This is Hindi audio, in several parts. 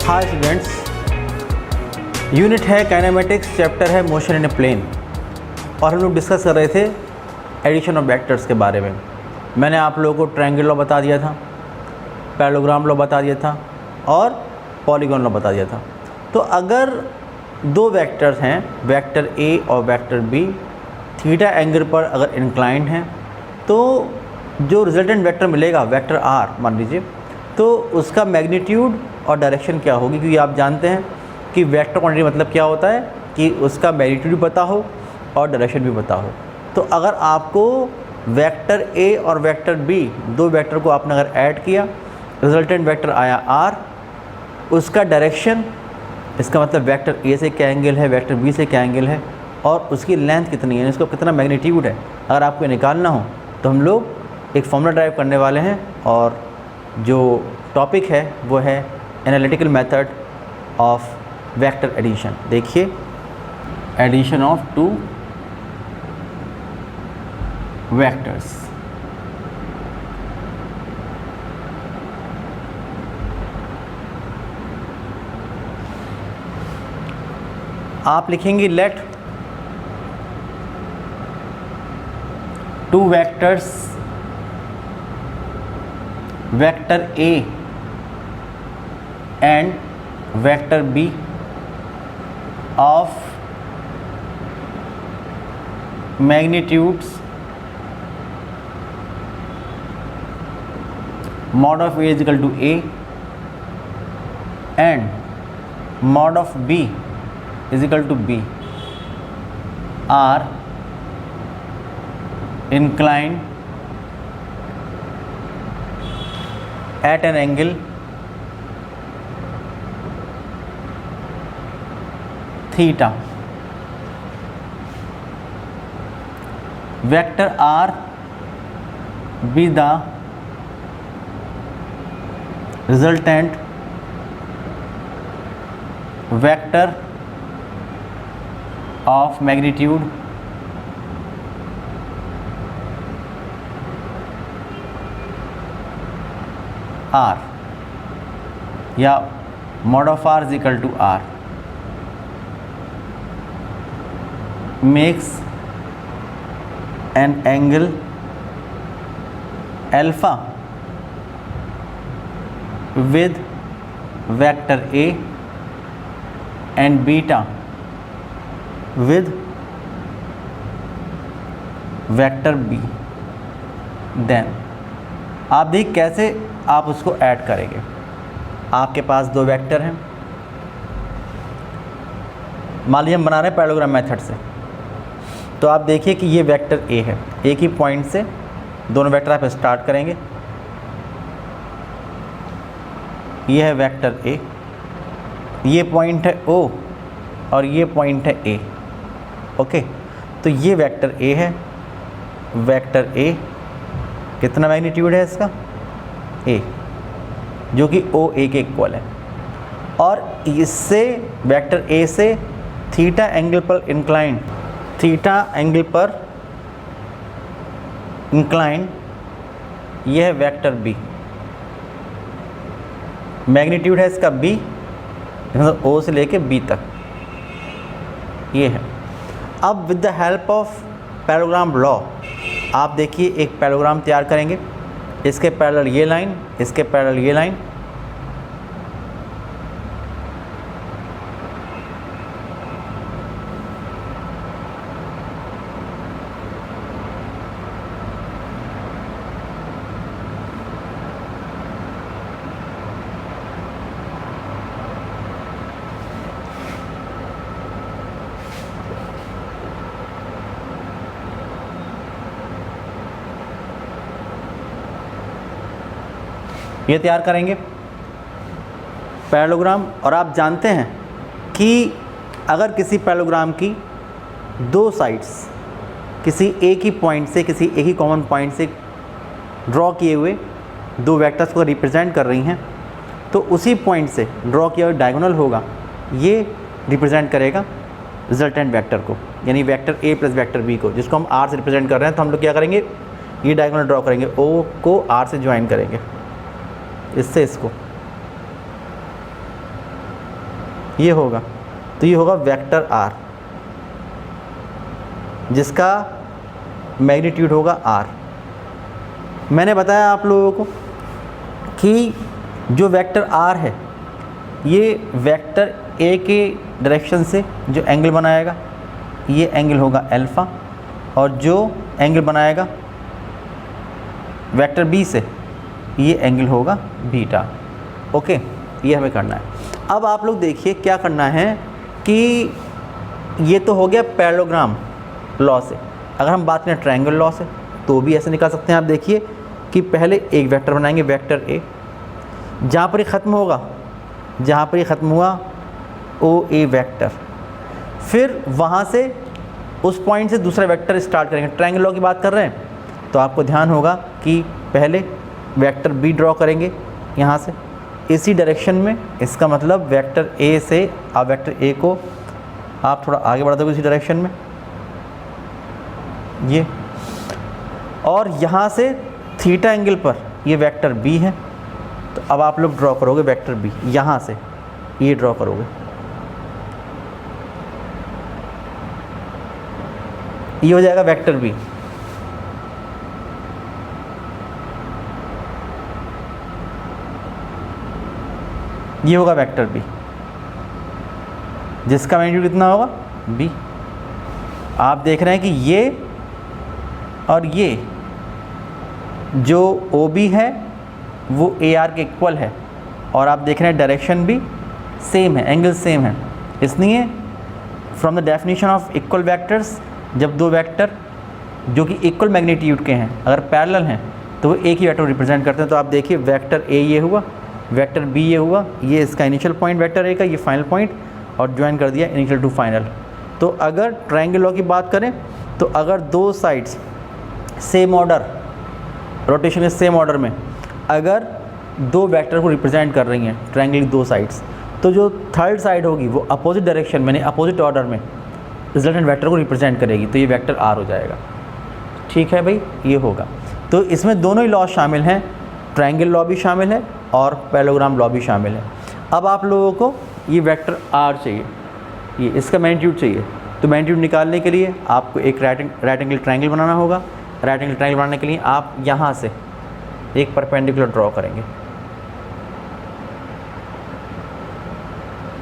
हाय स्टूडेंट्स, यूनिट है काइनेमेटिक्स, चैप्टर है मोशन इन ए प्लेन और हम लोग डिस्कस कर रहे थे एडिशन ऑफ वेक्टर्स के बारे में। मैंने आप लोगों को ट्रायंगल लॉ बता दिया था, पैरेललोग्राम लॉ बता दिया था और पॉलीगॉन लॉ बता दिया था। तो अगर दो वेक्टर्स हैं, वेक्टर ए और वेक्टर बी, थीटा एंगल पर अगर इंक्लाइंड हैं तो जो रिजल्टेंट वेक्टर मिलेगा वेक्टर आर मान लीजिए, तो उसका मैग्नीट्यूड और डायरेक्शन क्या होगी, क्योंकि आप जानते हैं कि वेक्टर क्वांटिटी मतलब क्या होता है कि उसका मैग्नीट्यूड भी पता हो और डायरेक्शन भी पता हो। तो अगर आपको वेक्टर ए और वेक्टर बी, दो वेक्टर को आपने अगर ऐड किया, रिजल्टेंट वेक्टर आया आर, उसका डायरेक्शन, इसका मतलब वेक्टर ए से क्या एंगल है, वेक्टर बी से क्या एंगल है और उसकी लेंथ कितनी है, इसको कितना मैग्नीट्यूड है, अगर आपको निकालना हो तो हम लोग एक फॉर्मूला ड्राइव करने वाले हैं। और जो टॉपिक है वो है analytical method of vector addition. देखिए, एडिशन ऑफ टू वेक्टर्स। आप लिखेंगे let two vectors, vector A and vector B of magnitudes mod of A is equal to A and mod of B is equal to B are inclined at an angle theta. Vector R be the resultant vector of magnitude R या mod of R is equal to R makes an angle alpha with vector A and beta with vector B। Then आप देखिए कैसे आप उसको ऐड करेंगे। आपके पास दो वेक्टर हैं, मान लीजिए हम बना रहे हैं पैरेललोग्राम मेथड से, तो आप देखिए कि ये वेक्टर A है, एक ही पॉइंट से दोनों वेक्टर आप स्टार्ट करेंगे। ये है वेक्टर A, ये पॉइंट है O और ये पॉइंट है A। ओके, तो ये वेक्टर A है, वेक्टर A कितना मैग्नीट्यूड है इसका A, जो कि OA के इक्वल है, और इससे वेक्टर A से थीटा एंगल पर इंक्लाइन, थीटा एंगल पर इंक्लाइन, यह है वेक्टर B, मैग्नीट्यूड है इसका B, मतलब O से लेके B तक ये है। अब with the help of parallelogram law आप देखिए एक पैरेललोग्राम तैयार करेंगे, इसके पैरेलल ये लाइन, इसके पैरेलल ये लाइन, ये तैयार करेंगे पैरेललोग्राम। और आप जानते हैं कि अगर किसी पैरेललोग्राम की दो साइड्स किसी एक ही पॉइंट से, किसी एक ही कॉमन पॉइंट से ड्रॉ किए हुए दो वेक्टर्स को रिप्रेजेंट कर रही हैं, तो उसी पॉइंट से ड्रॉ किया हुआ डायगोनल होगा, ये रिप्रेजेंट करेगा रिजल्टेंट वेक्टर को, यानी vector A plus vector B को, जिसको हम R से रिप्रेजेंट कर रहे हैं। तो हम लोग क्या करेंगे, ये डायगोनल ड्रॉ करेंगे, O को R से ज्वाइन करेंगे, इससे इसको, ये होगा, तो ये होगा वेक्टर आर जिसका मैग्नीट्यूड होगा आर। मैंने बताया आप लोगों को कि जो वेक्टर आर है ये वेक्टर ए के डायरेक्शन से जो एंगल बनाएगा ये एंगल होगा अल्फ़ा, और जो एंगल बनाएगा वेक्टर बी से ये एंगल होगा बीटा। ओके, ये हमें करना है। अब आप लोग देखिए क्या करना है कि ये तो हो गया पैरेललोग्राम लॉ से। अगर हम बात करें ट्रायंगल लॉ से तो भी ऐसे निकाल सकते हैं। आप देखिए कि पहले एक वेक्टर बनाएंगे, वेक्टर ए, जहाँ पर ये ख़त्म होगा, जहाँ पर ये ख़त्म हुआ ओ ए वेक्टर, फिर वहाँ से उस पॉइंट से दूसरा वेक्टर स्टार्ट करेंगे। ट्रायंगल लॉ की बात कर रहे हैं तो आपको ध्यान होगा कि पहले वेक्टर बी ड्रॉ करेंगे यहाँ से इसी डायरेक्शन में। इसका मतलब वेक्टर ए से आप वेक्टर ए को आप थोड़ा आगे बढ़ा दोगे इसी डायरेक्शन में ये, और यहाँ से थीटा एंगल पर ये वेक्टर बी है। तो अब आप लोग ड्रॉ करोगे वेक्टर बी, यहाँ से ये ड्रॉ करोगे, ये हो जाएगा वेक्टर बी। ये होगा वेक्टर बी जिसका मैग्नीट्यूड कितना होगा बी। आप देख रहे हैं कि ये और ये जो ओ बी है वो ए आर के इक्वल है, और आप देख रहे हैं डायरेक्शन भी सेम है, एंगल सेम है। इसलिए from the definition of equal vectors, जब दो वेक्टर जो कि इक्वल मैग्नीट्यूड के हैं अगर पैरेलल हैं तो वो एक ही वेक्टर रिप्रेजेंट करते हैं। तो आप देखिए वेक्टर ए ये हुआ, वेक्टर बी ये हुआ, ये इसका इनिशियल पॉइंट वेक्टर ए का, ये फाइनल पॉइंट, और ज्वाइन कर दिया इनिशियल टू फाइनल। तो अगर ट्रायंगल लॉ की बात करें तो अगर दो साइड्स सेम ऑर्डर, रोटेशन के सेम ऑर्डर में अगर दो वेक्टर को रिप्रेजेंट कर रही हैं ट्रायंगल की दो साइड्स, तो जो थर्ड साइड होगी वो अपोजिट डायरेक्शन में, अपोजिट ऑर्डर में रिजल्टेंट वेक्टर को रिप्रेजेंट करेगी, तो ये वेक्टर आर हो जाएगा। ठीक है भाई, ये होगा। तो इसमें दोनों ही लॉ शामिल हैं, ट्रायंगल लॉ भी शामिल है और पैरेललोग्राम लॉ भी शामिल है। अब आप लोगों को ये वेक्टर आर चाहिए, ये इसका मैग्नीट्यूड चाहिए। तो मैग्नीट्यूड निकालने के लिए आपको एक राइट एंगल ट्रायंगल बनाना होगा। राइट एंगल ट्रायंगल बनाने के लिए आप यहाँ से एक परपेंडिकुलर ड्रॉ करेंगे।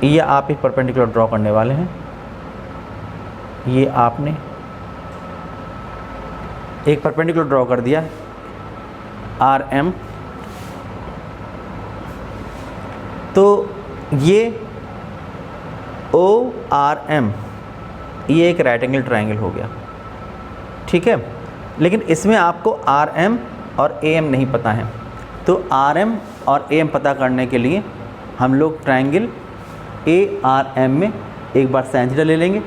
ये आप एक परपेंडिकुलर ड्रॉ करने वाले हैं। ये आपने एक परपेंडिकुलर ड्रॉ कर दिया आर एम। तो ये ओ आर एम ये एक राइट एंगल ट्रायंगल हो गया। ठीक है, लेकिन इसमें आपको आर एम और ए एम नहीं पता है। तो आर एम और ए एम पता करने के लिए हम लोग ट्रायंगल ए आर एम में एक बार साइन थीटा ले लेंगे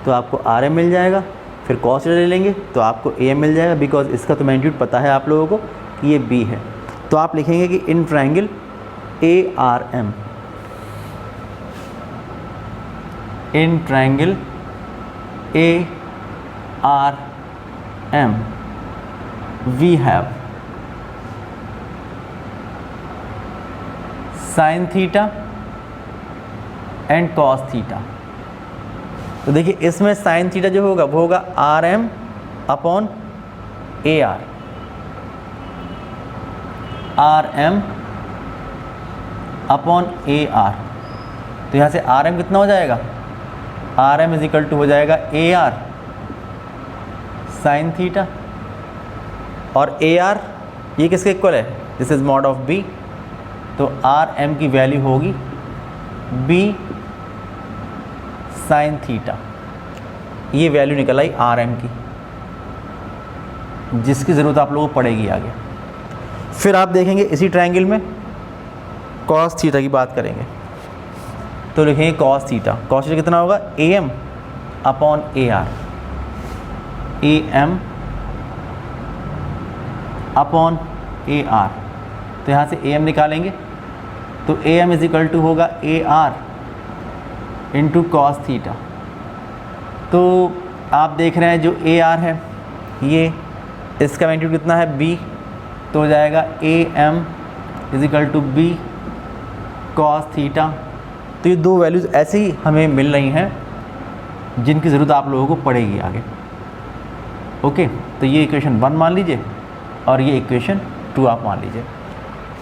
तो आपको आर एम मिल जाएगा, फिर कॉस थीटा ले लेंगे तो आपको ए एम मिल जाएगा। बिकॉज इसका तो मैग्नीट्यूड पता है आप लोगों को कि ये बी है। तो आप लिखेंगे कि in triangle A R M, in triangle A R M we have sine theta and cos theta. तो देखिए इसमें साइन थीटा जो होगा वो होगा R M upon A R, R M upon A R. तो यहाँ से आर एम कितना हो जाएगा, R M is equal to हो जाएगा ए आर साइन थीटा, और ए आर ये किसके इक्वल है, this is mod of B. तो आर एम की वैल्यू होगी बी साइन थीटा। ये वैल्यू निकल आई आर एम की, जिसकी ज़रूरत आप लोगों को पड़ेगी आगे। फिर आप देखेंगे इसी ट्रायंगल में कॉस थीटा की बात करेंगे तो लिखेंगे कॉस थीटा। कॉस थीटा कितना होगा, A M upon A R, A M upon A R. तो यहाँ से ए एम निकालेंगे तो A M is equal to होगा A R into cos theta. तो आप देख रहे हैं जो ए आर है ये, इसका मैग्नीट्यूड कितना है बी, तो हो जाएगा A M is equal to B cos theta. तो ये दो वैल्यूज़ ऐसे ही हमें मिल रही हैं जिनकी ज़रूरत आप लोगों को पड़ेगी आगे। ओके, तो ये इक्वेशन 1 मान लीजिए और ये इक्वेशन 2 आप मान लीजिए।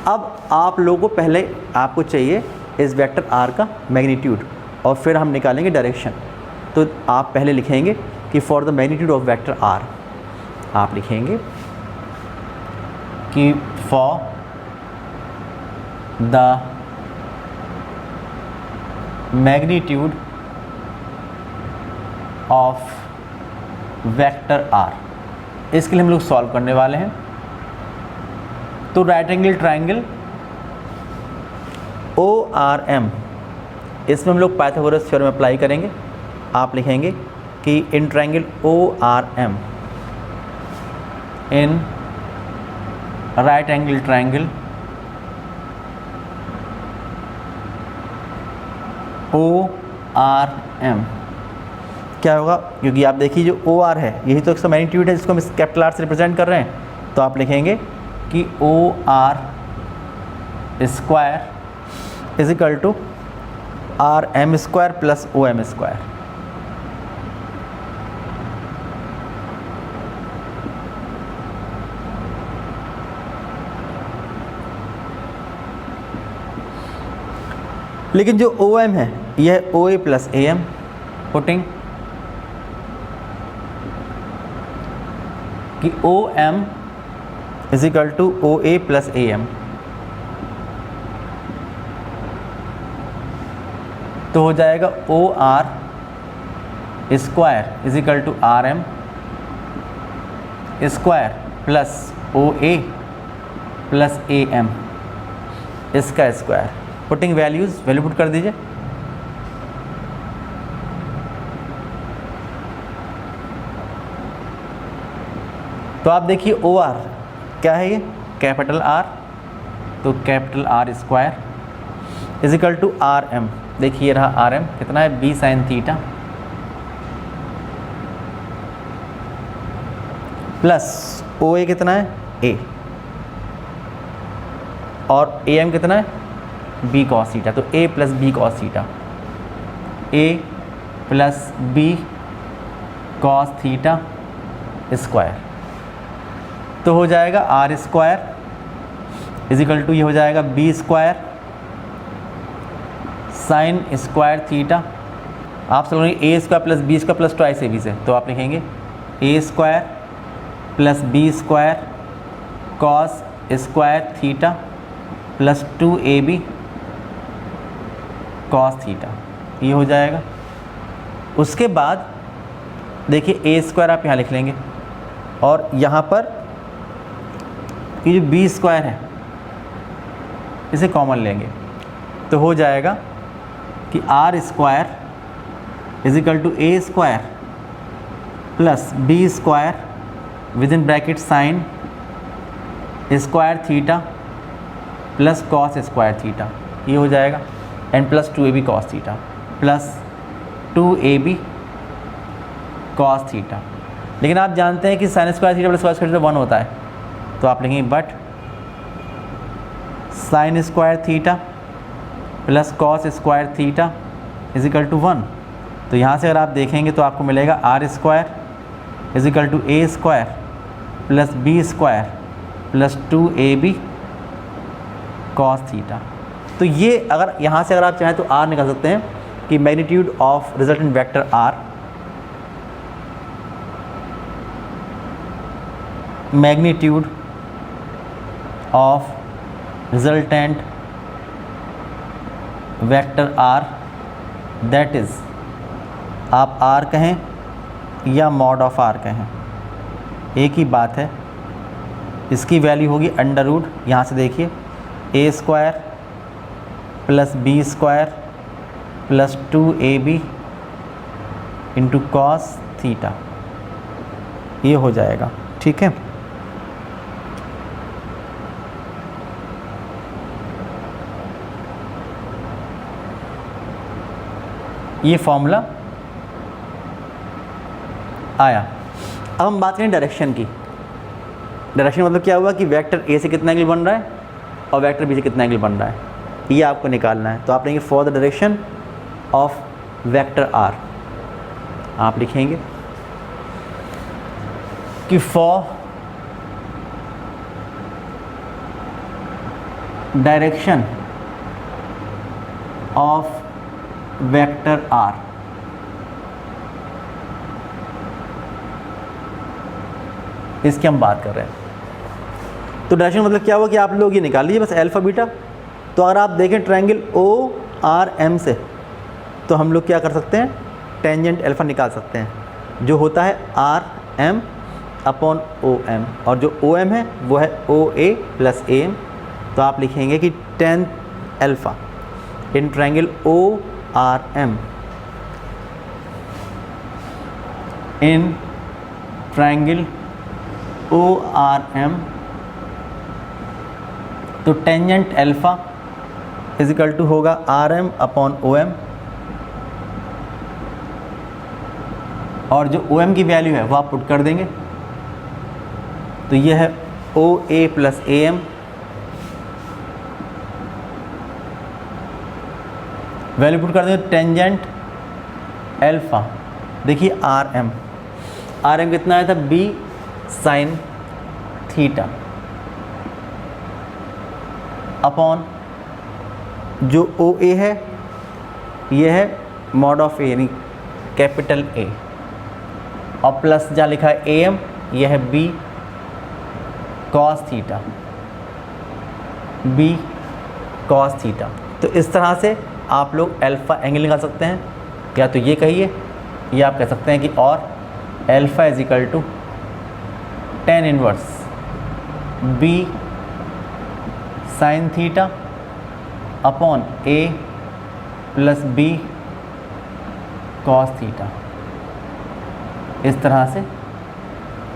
अब आप लोगों को पहले आपको चाहिए इस वेक्टर आर का मैग्नीट्यूड और फिर हम निकालेंगे डायरेक्शन। तो आप पहले लिखेंगे कि for the magnitude of vector R आप लिखेंगे कि for the magnitude of vector R. इसके लिए हम लोग सॉल्व करने वाले हैं। तो राइट एंगल ट्राइंगल ORM, इसमें हम लोग पाइथागोरस थ्योरम अप्लाई करेंगे। आप लिखेंगे कि in triangle ORM, in right angle triangle ORM क्या होगा, क्योंकि आप देखिए जो OR है यही तो इसका मैग्नीट्यूड है जिसको हम कैपिटल R से रिप्रेजेंट कर रहे हैं। तो आप लिखेंगे कि OR square is equal to RM square plus OM square. लेकिन जो OM है यह OA प्लस AM, पुटिंग कि OM is equal to OA plus AM। तो हो जाएगा OR square is equal to RM square plus OA plus AM इसका स्क्वायर। पुटिंग वैल्यू पुट कर दीजिए। तो आप देखिए OR क्या है, ये कैपिटल R, तो capital R square is equal to RM। देखिए रहा RM कितना है, B sin theta plus OA कितना है A और AM कितना है B cos थीटा। तो A plus B cos theta, A plus B cos theta square. तो हो जाएगा R square is equal to ये हो जाएगा B square sine square theta. आप सब लोग A square plus B square plus twice AB से, तो आप लिखेंगे A square plus B square cos square theta plus 2AB cos theta, ये हो जाएगा। उसके बाद देखिए A स्क्वायर आप यहाँ लिख लेंगे और यहाँ पर ये जो B स्क्वायर है इसे कॉमन लेंगे, तो हो जाएगा कि R square is equal to A square plus B square with in bracket sine square theta plus cos square theta, ये हो जाएगा। And plus 2AB cos theta plus 2AB cos theta. लेकिन आप जानते हैं कि sine square theta plus cos square theta 1 होता है, तो आप लिखेंगे but sine square theta plus cos square theta is equal to 1। तो यहाँ से अगर आप देखेंगे तो आपको मिलेगा R square is equal to A square plus B square plus 2AB cos theta. तो ये अगर यहाँ से अगर आप चाहें तो R निकाल सकते हैं कि magnitude of resultant vector R, magnitude of resultant vector R that is, आप R कहें या मॉड ऑफ R कहें एक ही बात है। इसकी वैल्यू होगी अंडर रूट, यहाँ से देखिए A square plus B square plus 2AB into cos theta, ये हो जाएगा। ठीक है, ये फॉर्मूला आया। अब हम बात करें डायरेक्शन की। डायरेक्शन मतलब क्या हुआ कि वेक्टर A से कितना एंगल बन रहा है और वेक्टर B से कितना एंगल बन रहा है, ये आपको निकालना है। तो आप लेंगे for the direction of vector R. आप लिखेंगे कि for direction of vector R, इसकी हम बात कर रहे हैं। तो डायरेक्शन मतलब क्या हुआ कि आप लोग ये निकाल लीजिए बस अल्फा बीटा। तो अगर आप देखें ट्रायंगल ओ आर एम से, तो हम लोग क्या कर सकते हैं, टेंजेंट अल्फा निकाल सकते हैं, जो होता है R M upon O M, और जो ओ एम है वो है O A plus A M. तो आप लिखेंगे कि tan alpha in triangle O R M in triangle O R M, तो tangent alpha is equal to होगा R M upon O M, और जो ओ एम की वैल्यू है वो आप पुट कर देंगे। तो ये है O A plus A M, value put कर देंगे टेंजेंट अल्फा। देखिए आर एम कितना आया था, बी साइन थीटा अपॉन जो ओ ए है ये है मॉड ऑफ ए यानी कैपिटल ए, और प्लस जहाँ लिखा है ए एम यह है B cos theta, B cos theta. तो इस तरह से आप लोग अल्फ़ा एंगल निकाल सकते हैं, या तो ये कहिए या आप कह सकते हैं कि और alpha is equal to tan inverse B sine theta upon A plus B cos theta. इस तरह से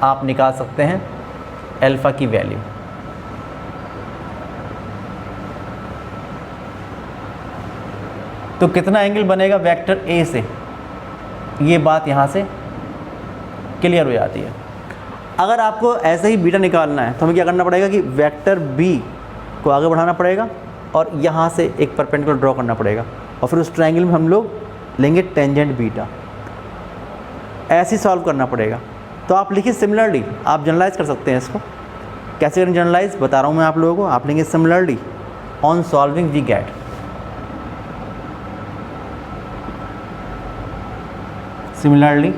आप निकाल सकते हैं अल्फ़ा की वैल्यू। तो कितना एंगल बनेगा वेक्टर ए से, ये बात यहाँ से क्लियर हो जाती है। अगर आपको ऐसे ही बीटा निकालना है तो हमें क्या करना पड़ेगा कि वेक्टर बी को आगे बढ़ाना पड़ेगा और यहाँ से एक परपेंडिकुलर ड्रॉ करना पड़ेगा, और फिर उस ट्रायंगल में हम लोग लेंगे टेंजेंट बीटा, ऐसे ही सॉल्व करना पड़ेगा। तो आप लिखिए सिमिलरली, आप जनरलाइज कर सकते हैं इसको। कैसे करें जनरलाइज बता रहा हूँ मैं आप लोगों को। आप लेंगे similarly on solving we get, similarly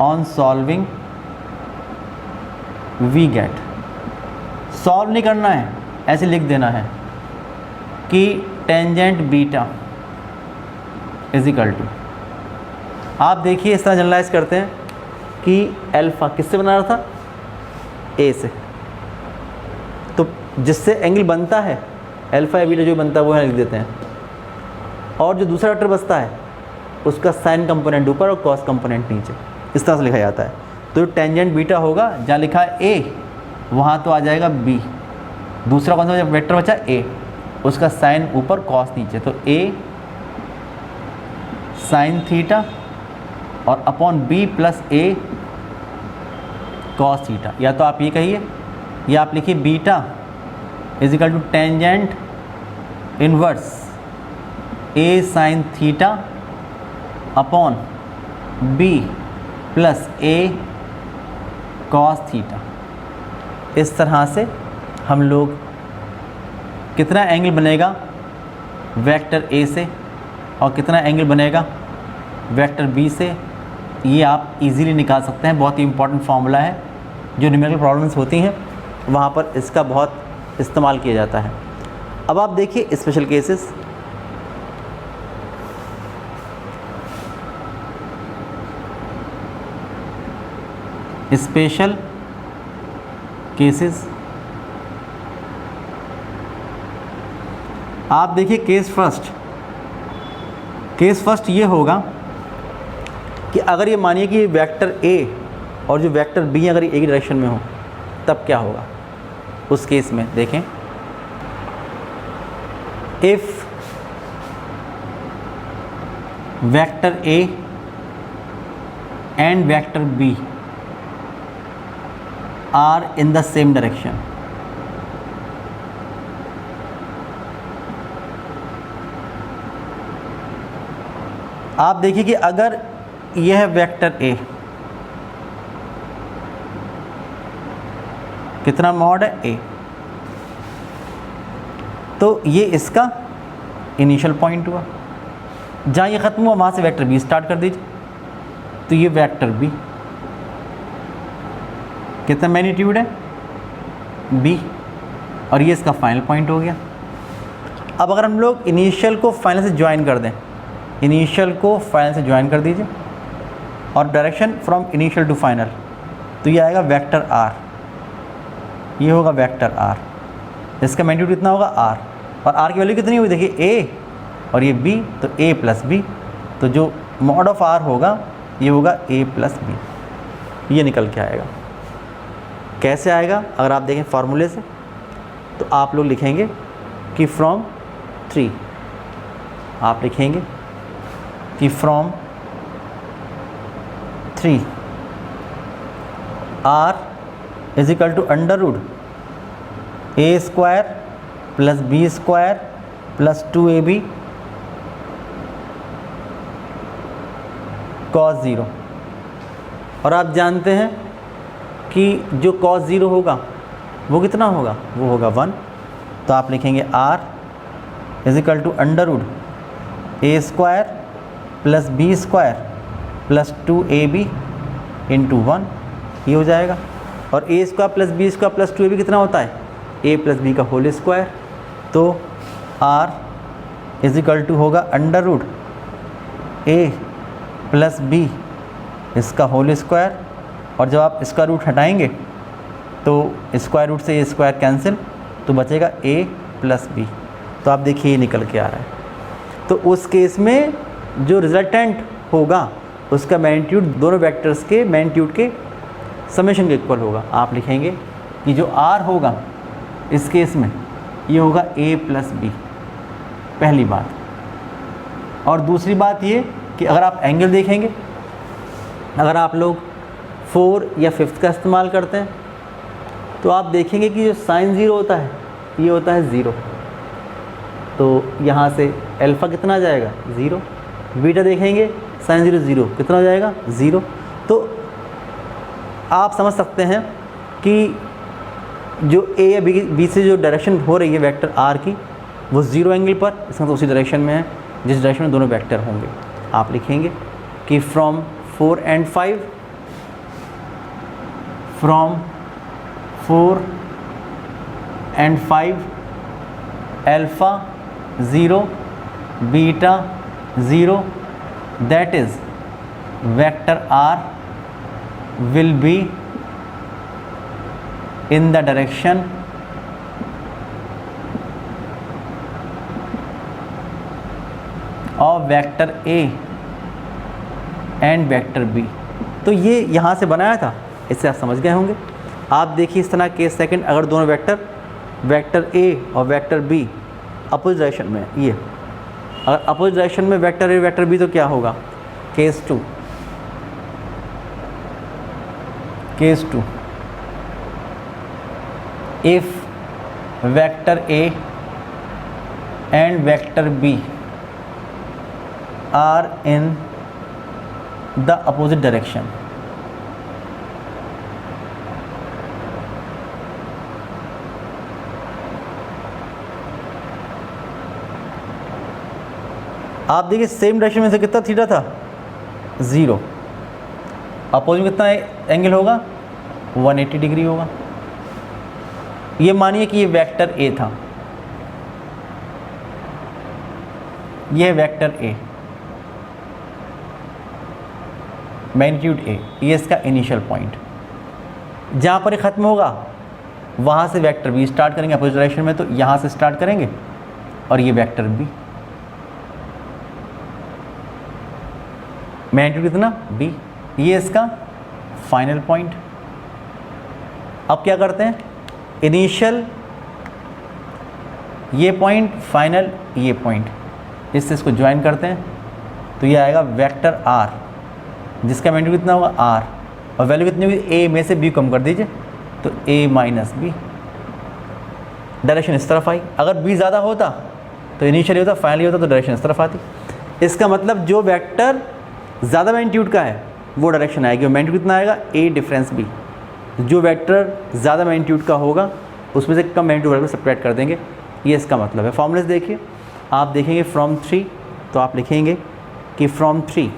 on solving we get, solve नहीं करना है, ऐसे लिख देना है कि tangent beta is equal to, आप देखिए इस तरह जनरलाइज करते हैं कि अल्फ़ा किससे बना रहा था, ए से। तो जिससे एंगल बनता है अल्फ़ा या बीटा जो बनता है वो लिख देते हैं, और जो दूसरा वेक्टर बचता है उसका साइन कंपोनेंट ऊपर और कॉस कंपोनेंट नीचे, इस तरह से लिखा जाता है। तो टेंजेंट बीटा होगा, जहाँ लिखा है ए वहाँ तो आ जाएगा बी, दूसरा कौन सा वेक्टर बचा ए, उसका साइन ऊपर कॉस नीचे, तो ए साइन थीटा और upon B plus A cos theta. या तो आप ये कहिए या आप लिखिए beta is equal to tangent inverse A sine theta upon B plus A cos theta. इस तरह से हम लोग कितना एंगल बनेगा वेक्टर ए से और कितना एंगल बनेगा वेक्टर बी से, ये आप इजीली निकाल सकते हैं। बहुत ही इंपॉर्टेंट फार्मूला है, जो न्यूमेरिकल प्रॉब्लम्स होती हैं वहाँ पर इसका बहुत इस्तेमाल किया जाता है। अब आप देखिए स्पेशल केसेस। स्पेशल केसेस, आप देखिए केस फर्स्ट ये होगा कि अगर ये मानिए कि वेक्टर ए और जो वेक्टर बी अगर एक ही डायरेक्शन में हो तब क्या होगा। उस केस में देखें, if vector A and vector B are in the same direction, आप देखिए कि अगर यह वेक्टर ए कितना मॉड है ए, तो ये इसका इनिशियल पॉइंट हुआ, जहाँ ये ख़त्म हुआ वहाँ से वेक्टर बी स्टार्ट कर दीजिए, तो ये वेक्टर बी कितना मैग्नीट्यूड है बी, और ये इसका फाइनल पॉइंट हो गया। अब अगर हम लोग इनिशियल को फाइनल से ज्वाइन कर दें, इनिशियल को फाइनल से ज्वाइन कर दीजिए और direction from initial to final, तो ये आएगा वेक्टर आर, ये होगा वेक्टर आर, इसका मैग्नीट्यूड कितना होगा आर, और आर की वैल्यू कितनी हुई देखिए ए और ये बी, तो ए प्लस बी, तो जो मॉड ऑफ आर होगा ये होगा ए प्लस बी, ये निकल के आएगा। कैसे आएगा अगर आप देखें फार्मूले से, तो आप लोग लिखेंगे कि फ्रॉम 3, आप लिखेंगे कि from 3 R is equal to under root A square plus B square plus 2ab cos 0, और आप जानते हैं कि जो cos 0 होगा वो कितना होगा, वो होगा 1, तो आप लिखेंगे r is equal to under root A square plus B square plus 2ab into 1, ये हो जाएगा। और A square plus B square plus 2ab कितना होता है, ए प्लस बी का होल स्क्वायर, तो r इज इक्वल टू होगा under root A plus B इसका होल स्क्वायर, और जब आप इसका रूट हटाएंगे तो स्क्वायर रूट से ए स्क्वायर कैंसिल, तो बचेगा ए प्लस बी, तो आप देखिए ये निकल के आ रहा है। तो उस केस में जो रिजल्टेंट होगा उसका मैग्नीट्यूड दोनों वेक्टर्स के मैग्नीट्यूड के समेशन के इक्वल होगा। आप लिखेंगे कि जो आर होगा इस केस में ये होगा ए प्लस बी, पहली बात। और दूसरी बात ये कि अगर आप एंगल देखेंगे, अगर आप लोग 4 या 5 का इस्तेमाल करते हैं तो आप देखेंगे कि जो साइन 0 होता है ये होता है 0, तो यहाँ से अल्फ़ा कितना आ जाएगा 0, बीटा देखेंगे साइन 0 0 कितना हो जाएगा 0। तो आप समझ सकते हैं कि जो ए या बी से जो डायरेक्शन हो रही है वेक्टर आर की वो 0 एंगल पर, इसका तो उसी डायरेक्शन में है जिस डायरेक्शन में दोनों वेक्टर होंगे। आप लिखेंगे कि from 4 and 5, from 4 and 5 alpha 0 beta 0, that is vector r will be in the direction of vector a and vector b। तो ये यहाँ से बनाया था, इससे आप समझ गए होंगे। आप देखिए इस तरह केस सेकंड, अगर दोनों वेक्टर a और वेक्टर b अपोजिट डायरेक्शन में, ये अगर अपोजिट डायरेक्शन में वेक्टर a वेक्टर b, तो क्या होगा case 2 if vector a and vector b are in the opposite direction, आप देखिए सेम डायरेक्शन में से कितना थीटा था 0, अपोजिट में कितना एंगल होगा 180 डिग्री होगा। ये मानिए कि ये वेक्टर ए था, ये वेक्टर ए मैग्नीट्यूड ए, ये इसका इनिशियल पॉइंट, जहाँ पर ये ख़त्म होगा वहाँ से वेक्टर बी स्टार्ट करेंगे अपोजिट डायरेक्शन में, तो यहाँ से स्टार्ट करेंगे और ये वेक्टर बी मैग्नीट्यूड कितना बी, ये इसका फाइनल पॉइंट। अब क्या करते हैं, इनिशियल ये पॉइंट, फाइनल ये पॉइंट, इससे इसको ज्वाइन करते हैं, तो ये आएगा वेक्टर आर जिसका मैग्नीट्यूड कितना होगा आर, और वैल्यू कितनी होगी ए में से बी कम कर दीजिए, तो ए माइनस बी, डायरेक्शन इस तरफ आई। अगर बी ज़्यादा होता तो इनिशियल होता, फाइनली होता तो डायरेक्शन इस तरफ आती। इसका मतलब जो वेक्टर ज़्यादा मैग्नीट्यूड का है वो डायरेक्शन आएगी, और मैग्नीट्यूड कितना आएगा, ए डिफरेंस बी। जो वेक्टर ज़्यादा मैग्नीट्यूड का होगा उसमें से कम मैग्नीट्यूड वाले को सेपरेट कर देंगे, ये इसका मतलब है। फॉर्मूले देखिए, आप देखेंगे फ्रॉम 3, तो आप लिखेंगे कि from 3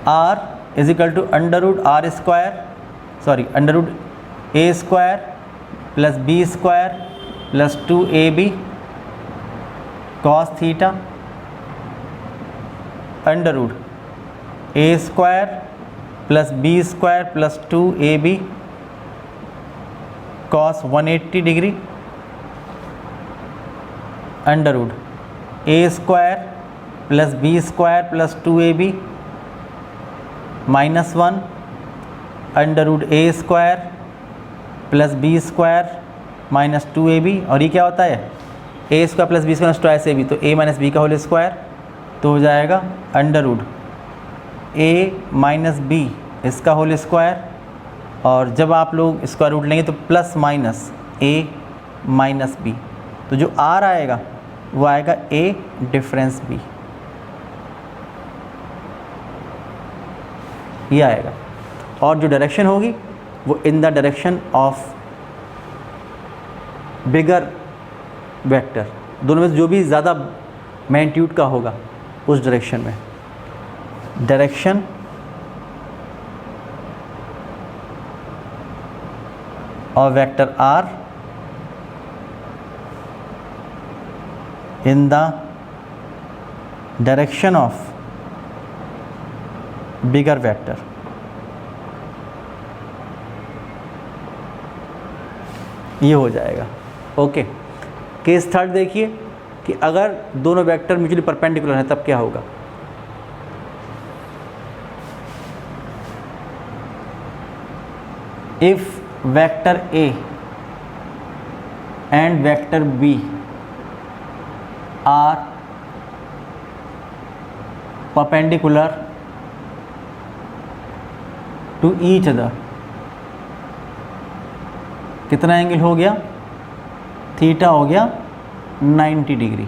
R is equal to under root A square plus B square plus 2ab cos theta under root A square plus B square plus 2ab cos 180 degree under root A square plus B square plus 2ab -1 under root A square plus B square minus 2ab, और ये क्या होता है, A square plus B square twice A B, तो a माइनस बी का होल स्क्वायर, तो हो जाएगा under root A minus B इसका होल स्क्वायर, और जब आप लोग स्क्वायर रूट लेंगे तो plus minus a minus B, तो जो r आएगा वो आएगा a डिफरेंस b, ये आएगा। और जो डायरेक्शन होगी वो in the direction of bigger vector, दोनों में से जो भी ज़्यादा मैग्नीट्यूड का होगा उस डायरेक्शन में, direction of vector r in the direction of bigger vector. ये हो जाएगा। ओके, केस थर्ड देखिए कि अगर दोनों वेक्टर म्यूचुअली परपेंडिकुलर हैं तब क्या होगा। If vector A and vector B are perpendicular to each other, कितना एंगल हो गया, थीटा हो गया 90 डिग्री,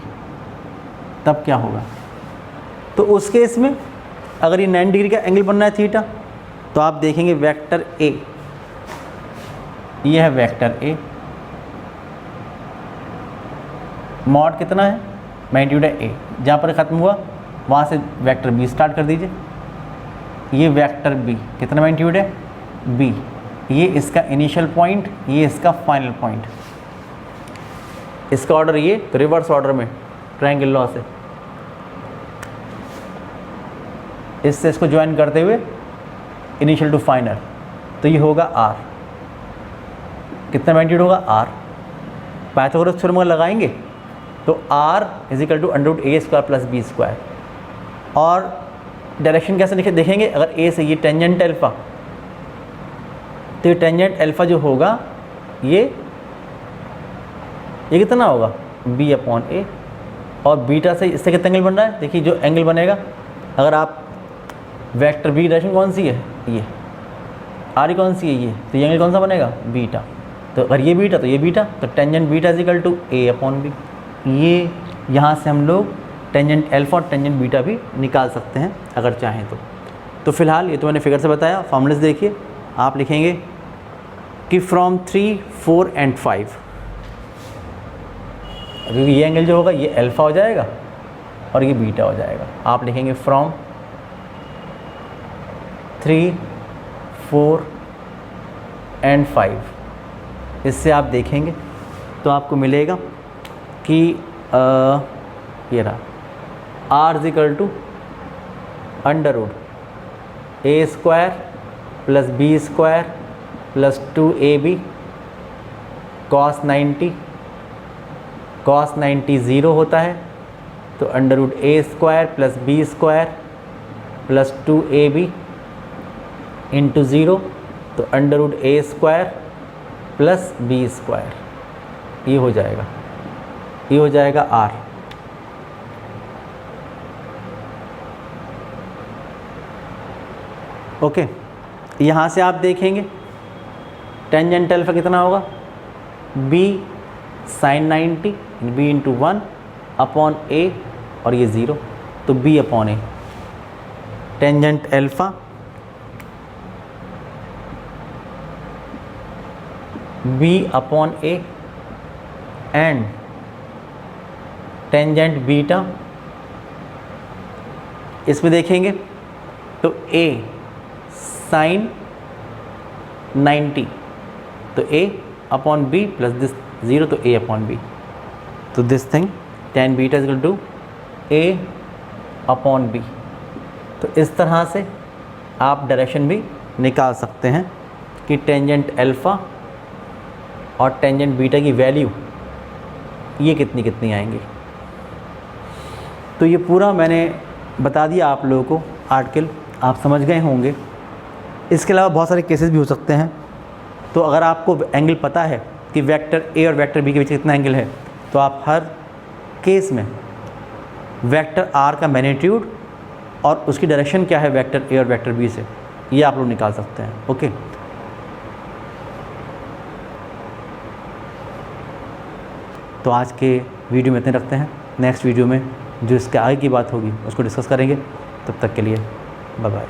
तब क्या होगा। तो उस केस में अगर ये 90 डिग्री का एंगल बन रहा है थीटा, तो आप देखेंगे वेक्टर ए, ये है वेक्टर ए, मॉड कितना है, मैग्नीट्यूड है ए, जहाँ पर ख़त्म हुआ वहाँ से वेक्टर बी स्टार्ट कर दीजिए। ये वेक्टर बी कितना मैग्नीट्यूड है, बी, ये इसका इनिशियल पॉइंट, ये इसका फाइनल पॉइंट। इसका ऑर्डर ये, तो रिवर्स ऑर्डर में ट्रायंगल लॉ से इससे इसको ज्वाइन करते हुए इनिशियल टू फाइनल, तो ये होगा आर, कितना मैग्नीट्यूड होगा आर। पाइथागोरस थ्योरम अगर लगाएंगे तो R is equal to under root A square plus B square. और डायरेक्शन कैसे देखेंगे, अगर ए से ये टेंजेंट अल्फा, तो ये टेंजेंट अल्फा जो होगा ये कितना होगा, बी अपॉन ए, और बीटा से इससे कितना एंगल बन रहा है, देखिए जो एंगल बनेगा, अगर आप वेक्टर बी डायरेक्शन कौन सी है, ये आर कौन सी है, ये, तो ये एंगल कौन सा बनेगा, बीटा। तो अगर ये बीटा तो ये बीटा, तो tangent beta is equal to A upon B. ये यहाँ से हम लोग टेंजेंट अल्फा और टेंजेंट बीटा भी निकाल सकते हैं अगर चाहें तो फिलहाल ये तो मैंने फिगर से बताया। फॉर्मूलेस देखिए, आप लिखेंगे कि फ्रॉम 3, 4 एंड 5, क्योंकि ये एंगल जो होगा ये अल्फा हो जाएगा और ये बीटा हो जाएगा। आप लिखेंगे फ्रॉम 3, 4 एंड 5। इससे आप देखेंगे तो आपको मिलेगा कि ये रहा R is equal to under root A square plus B square plus 2ab cos 90, cos 90 zero होता है, तो under root A square plus B square plus 2ab into zero, तो under root A square plus B square, ये हो जाएगा, ये हो जाएगा आर। ओके, यहाँ से आप देखेंगे टेंजेंट अल्फा कितना होगा, B sine 90 B into 1 upon A और ये 0, तो B upon A. Tangent alpha B upon A and tangent beta, इसमें देखेंगे तो ए साइन 90, तो A upon B plus this 0, तो ए अपॉन बी, तो this thing tan beta is equal to A upon B. तो इस तरह से आप डायरेक्शन भी निकाल सकते हैं कि टेंजेंट अल्फ़ा और टेंजेंट बीटा की वैल्यू ये कितनी कितनी आएंगी। तो ये पूरा मैंने बता दिया आप लोगों को, आर्टिकल आप समझ गए होंगे। इसके अलावा बहुत सारे केसेस भी हो सकते हैं। तो अगर आपको एंगल पता है कि वेक्टर ए और वेक्टर बी के बीच कितना एंगल है, तो आप हर केस में वेक्टर आर का मैग्नीट्यूड और उसकी डायरेक्शन क्या है वेक्टर ए और वेक्टर बी से, ये आप लोग निकाल सकते हैं। ओके, तो आज के वीडियो में इतने रखते हैं। नेक्स्ट वीडियो में जो इसके आगे की बात होगी उसको डिस्कस करेंगे। तब तक के लिए बाय बाय।